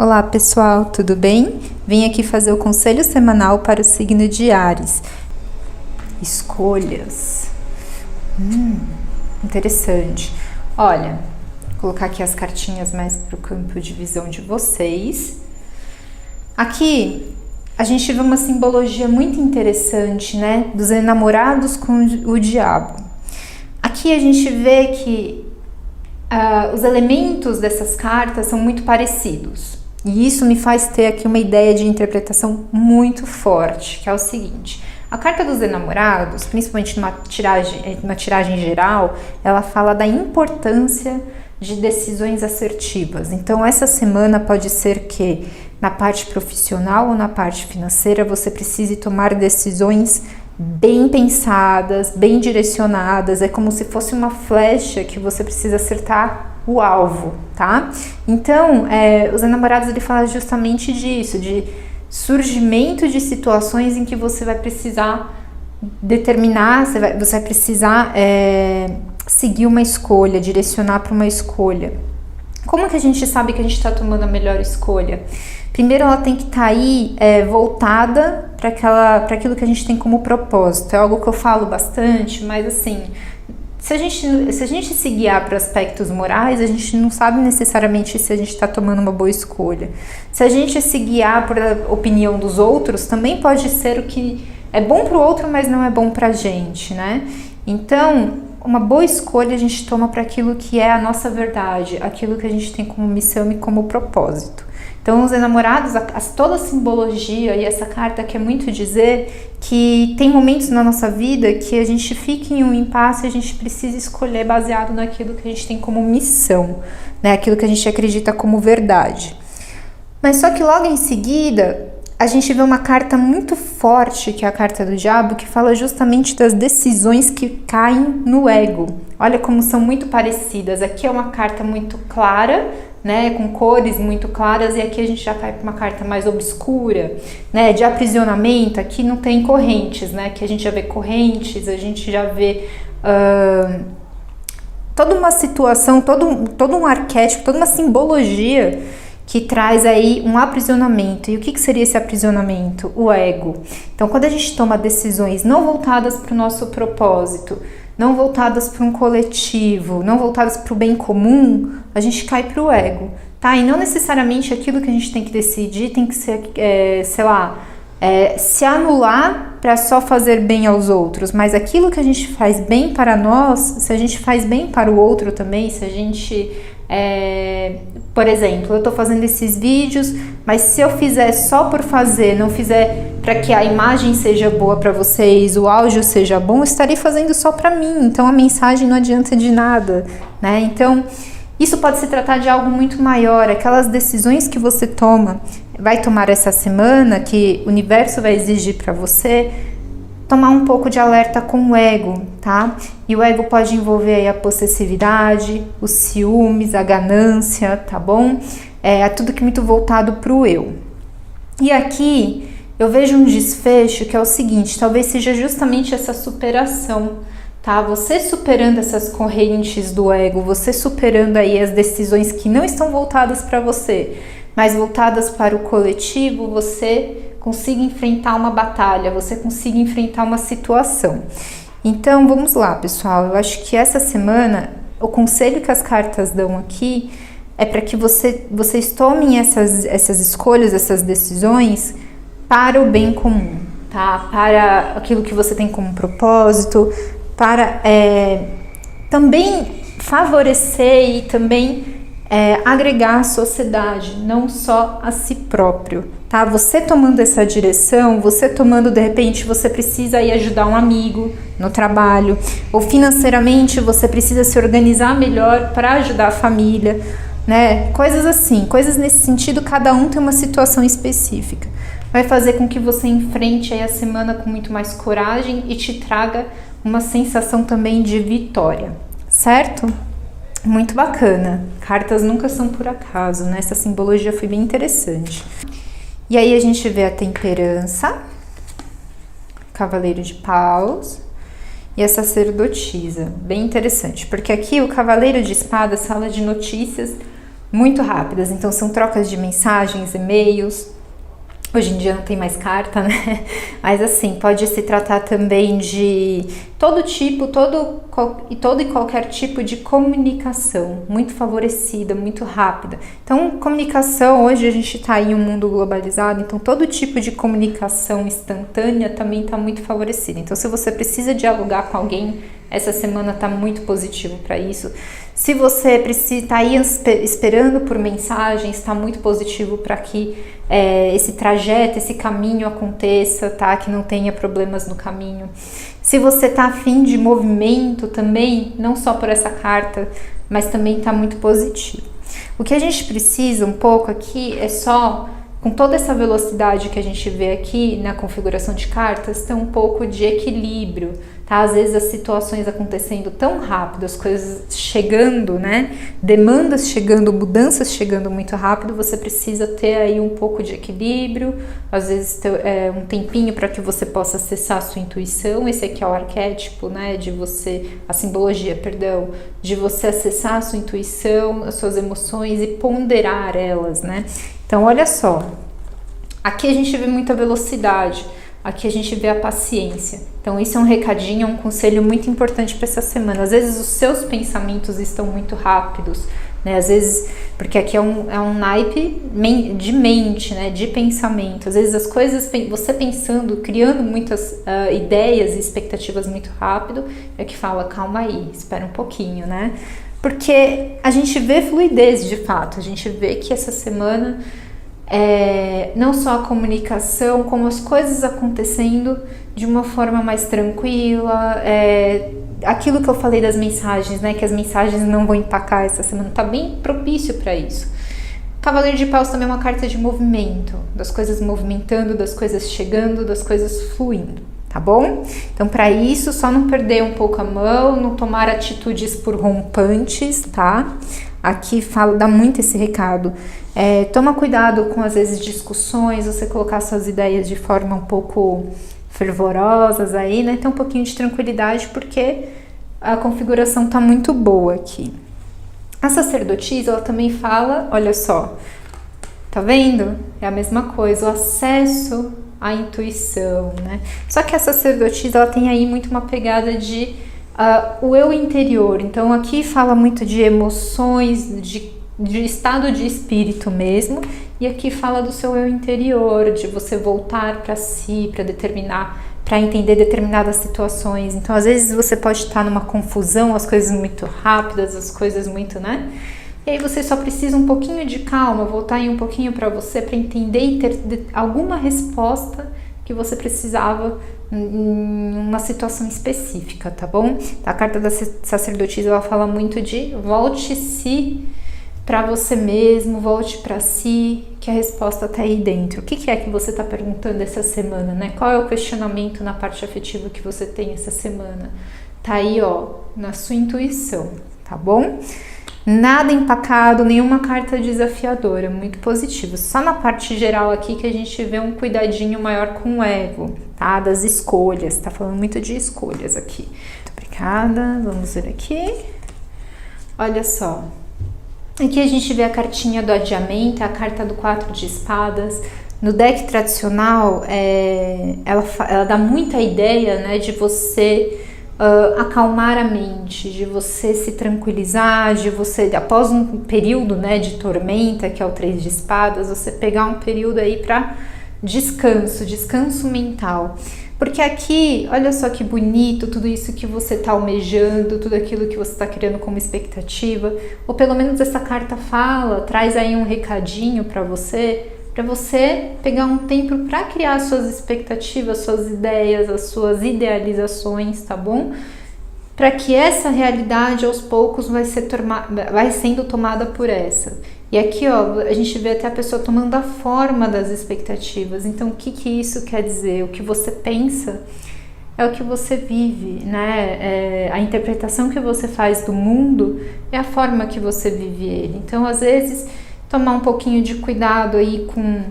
Olá pessoal, tudo bem? Vim aqui fazer o conselho semanal para o signo de Áries. Escolhas. Interessante. Olha, vou colocar aqui as cartinhas mais para o campo de visão de vocês. Aqui a gente vê uma simbologia muito interessante, né? Dos enamorados com o diabo. Aqui a gente vê que os elementos dessas cartas são muito parecidos. E isso me faz ter aqui uma ideia de interpretação muito forte, que é o seguinte: a carta dos enamorados, principalmente numa tiragem geral, ela fala da importância de decisões assertivas. Então, essa semana pode ser que na parte profissional ou na parte financeira você precise tomar decisões bem pensadas, bem direcionadas. É como se fosse uma flecha que você precisa acertar o alvo, tá? Então, os enamorados, ele fala justamente disso, de surgimento de situações em que você vai precisar determinar, você vai precisar seguir uma escolha, direcionar para uma escolha. Como que a gente sabe que a gente está tomando a melhor escolha? Primeiro, ela tem que estar aí voltada para aquilo que a gente tem como propósito. É algo que eu falo bastante, mas assim, se a gente se guiar para aspectos morais, a gente não sabe necessariamente se a gente está tomando uma boa escolha. Se a gente se guiar por a opinião dos outros, também pode ser o que é bom para o outro, mas não é bom para a gente, né? Então, uma boa escolha a gente toma para aquilo que é a nossa verdade, aquilo que a gente tem como missão e como propósito. Então, os enamorados, toda a simbologia e essa carta quer muito dizer que tem momentos na nossa vida que a gente fica em um impasse e a gente precisa escolher baseado naquilo que a gente tem como missão, né? Aquilo que a gente acredita como verdade. Mas só que logo em seguida, a gente vê uma carta muito forte, que é a carta do diabo, que fala justamente das decisões que caem no ego. Olha como são muito parecidas. Aqui é uma carta muito clara, né, com cores muito claras, e aqui a gente já cai para uma carta mais obscura, né, de aprisionamento. Aqui não tem correntes, né, que a gente já vê correntes, a gente já vê toda uma situação, todo um arquétipo, toda uma simbologia que traz aí um aprisionamento. E o que seria esse aprisionamento? O ego. Então, quando a gente toma decisões não voltadas para o nosso propósito, não voltadas para um coletivo, não voltadas para o bem comum, a gente cai para o ego, tá? E não necessariamente aquilo que a gente tem que decidir tem que ser, se anular para só fazer bem aos outros, mas aquilo que a gente faz bem para nós, se a gente faz bem para o outro também, se a gente... por exemplo, eu estou fazendo esses vídeos, mas se eu fizer só por fazer, não fizer para que a imagem seja boa para vocês, o áudio seja bom, eu estarei fazendo só para mim, então a mensagem não adianta de nada, né? Então, isso pode se tratar de algo muito maior, aquelas decisões que você vai tomar essa semana, que o universo vai exigir para você, tomar um pouco de alerta com o ego, tá? E o ego pode envolver aí a possessividade, os ciúmes, a ganância, tá bom? É tudo que é muito voltado pro eu. E aqui eu vejo um desfecho que é o seguinte: talvez seja justamente essa superação, tá? Você superando essas correntes do ego, você superando aí as decisões que não estão voltadas para você, mas voltadas para o coletivo, você consiga enfrentar uma batalha, você consiga enfrentar uma situação. Então, vamos lá, pessoal. Eu acho que essa semana, o conselho que as cartas dão aqui é para que vocês tomem essas escolhas, essas decisões para o bem comum, tá? Para aquilo que você tem como propósito, para também favorecer e também agregar a sociedade, não só a si próprio, tá? Você tomando essa direção, de repente, você precisa ir ajudar um amigo no trabalho, ou financeiramente você precisa se organizar melhor para ajudar a família, né? Coisas assim, coisas nesse sentido, cada um tem uma situação específica. Vai fazer com que você enfrente aí a semana com muito mais coragem e te traga uma sensação também de vitória, certo? Muito bacana. Cartas nunca são por acaso, né? Essa simbologia foi bem interessante. E aí a gente vê a temperança, cavaleiro de paus e a sacerdotisa. Bem interessante, porque aqui o cavaleiro de espadas fala de notícias muito rápidas. Então são trocas de mensagens, e-mails. Hoje em dia não tem mais carta, né? Mas assim, pode se tratar também de todo e qualquer tipo de comunicação, muito favorecida, muito rápida. Então, comunicação, hoje a gente está em um mundo globalizado, então todo tipo de comunicação instantânea também está muito favorecida. Então, se você precisa dialogar com alguém, essa semana está muito positivo para isso. Se você precisa tá aí esperando por mensagens, está muito positivo para que esse trajeto, esse caminho aconteça, tá? Que não tenha problemas no caminho. Se você está afim de movimento também, não só por essa carta, mas também está muito positivo. O que a gente precisa um pouco aqui é só, com toda essa velocidade que a gente vê aqui na configuração de cartas, ter um pouco de equilíbrio, tá? Às vezes as situações acontecendo tão rápido, as coisas chegando, né? Demandas chegando, mudanças chegando muito rápido, você precisa ter aí um pouco de equilíbrio, às vezes ter um tempinho para que você possa acessar a sua intuição. Esse aqui é o arquétipo, né? A simbologia, perdão, de você acessar a sua intuição, as suas emoções e ponderar elas, né? Então, olha só, aqui a gente vê muita velocidade, aqui a gente vê a paciência. Então, isso é um recadinho, é um conselho muito importante para essa semana. Às vezes, os seus pensamentos estão muito rápidos, né? Às vezes, porque aqui é um naipe de mente, né? De pensamento. Às vezes, as coisas, você pensando, criando muitas ideias e expectativas muito rápido, é que fala, calma aí, espera um pouquinho, né? Porque a gente vê fluidez de fato, a gente vê que essa semana não só a comunicação, como as coisas acontecendo de uma forma mais tranquila, aquilo que eu falei das mensagens, né, que as mensagens não vão empacar essa semana, tá bem propício para isso. Cavaleiro de Paus também é uma carta de movimento, das coisas movimentando, das coisas chegando, das coisas fluindo. Tá bom? Então, para isso, só não perder um pouco a mão, não tomar atitudes por rompantes, tá? Aqui dá muito esse recado. Toma cuidado com, às vezes, discussões, você colocar suas ideias de forma um pouco fervorosas aí, né? Tem um pouquinho de tranquilidade, porque a configuração tá muito boa aqui. A sacerdotisa, ela também fala, olha só, tá vendo? É a mesma coisa, o acesso a intuição, né? Só que a sacerdotisa, ela tem aí muito uma pegada de o eu interior. Então aqui fala muito de emoções, de estado de espírito mesmo, e aqui fala do seu eu interior, de você voltar para si, para entender determinadas situações. Então às vezes você pode estar numa confusão, as coisas muito rápidas, as coisas muito, né? E aí você só precisa um pouquinho de calma, voltar aí um pouquinho para você, para entender e ter alguma resposta que você precisava em uma situação específica, tá bom? A carta da sacerdotisa, ela fala muito de volte-se para você mesmo, volte para si, que a resposta tá aí dentro. O que é que você tá perguntando essa semana, né? Qual é o questionamento na parte afetiva que você tem essa semana? Tá aí, ó, na sua intuição, tá bom? Nada empacado, nenhuma carta desafiadora, muito positivo. Só na parte geral aqui que a gente vê um cuidadinho maior com o ego, tá? Das escolhas, tá falando muito de escolhas aqui. Muito obrigada, vamos ver aqui. Olha só. Aqui a gente vê a cartinha do adiamento, a carta do 4 de espadas. No deck tradicional, ela dá muita ideia, né, de você acalmar a mente, de você se tranquilizar, de você, após um período, né, de tormenta, que é o 3 de espadas, você pegar um período aí para descanso mental. Porque aqui, olha só que bonito, tudo isso que você está almejando, tudo aquilo que você está criando como expectativa, ou pelo menos essa carta traz aí um recadinho para você pegar um tempo para criar suas expectativas, suas ideias, as suas idealizações, tá bom? Para que essa realidade aos poucos vai sendo tomada por essa. E aqui, ó, a gente vê até a pessoa tomando a forma das expectativas. Então, o que isso quer dizer? O que você pensa é o que você vive, né? A interpretação que você faz do mundo é a forma que você vive ele. Então, às vezes, tomar um pouquinho de cuidado aí com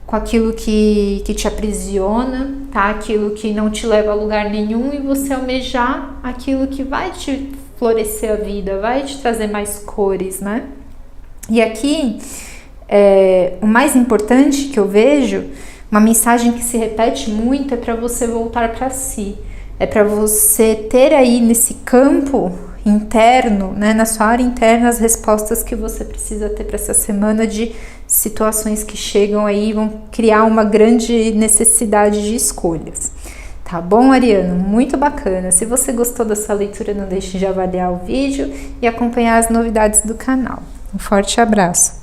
aquilo que te aprisiona, tá? Aquilo que não te leva a lugar nenhum, e você almejar aquilo que vai te florescer a vida, vai te trazer mais cores, né? E aqui, o mais importante que eu vejo, uma mensagem que se repete muito, é para você voltar para si. É para você ter aí nesse campo interno, né, na sua área interna, as respostas que você precisa ter para essa semana de situações que chegam aí e vão criar uma grande necessidade de escolhas. Tá bom, Ariano? Muito bacana. Se você gostou dessa leitura, não deixe de avaliar o vídeo e acompanhar as novidades do canal. Um forte abraço!